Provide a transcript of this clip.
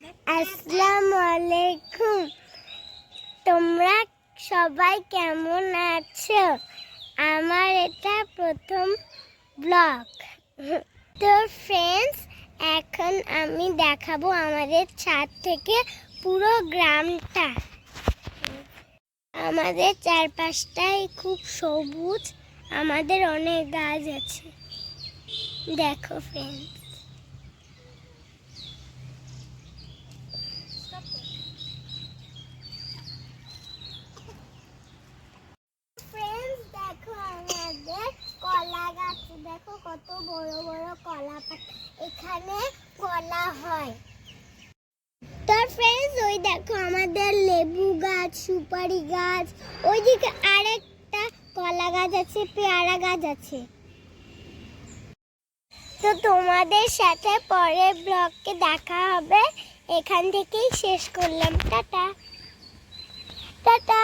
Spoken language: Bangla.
আসসালামু আলাইকুম। তোমরা সবাই কেমন আছো? আমার এটা প্রথম ব্লগ। তো ফ্রেন্ডস, এখন আমি দেখাবো আমাদের ছাদ থেকে পুরো গ্রামটা। আমাদের চারপাশটাই খুব সবুজ, আমাদের অনেক গাছ আছে। দেখো ফ্রেন্ডস, দেখো আমাদের কলা গাছ, দেখো কত বড় বড় কলা পাতা, এখানে কলা হয়। তো ফ্রেন্ডস, ওই দেখো আমাদের লেবু গাছ, সুপারি গাছ, ওইদিকে আরেকটা কলা গাছ আছে, পেয়ারা গাছ আছে। তো তোমাদের সাথে পরের ব্লগে দেখা হবে। এখান থেকেই শেষ করলাম। Tata tata.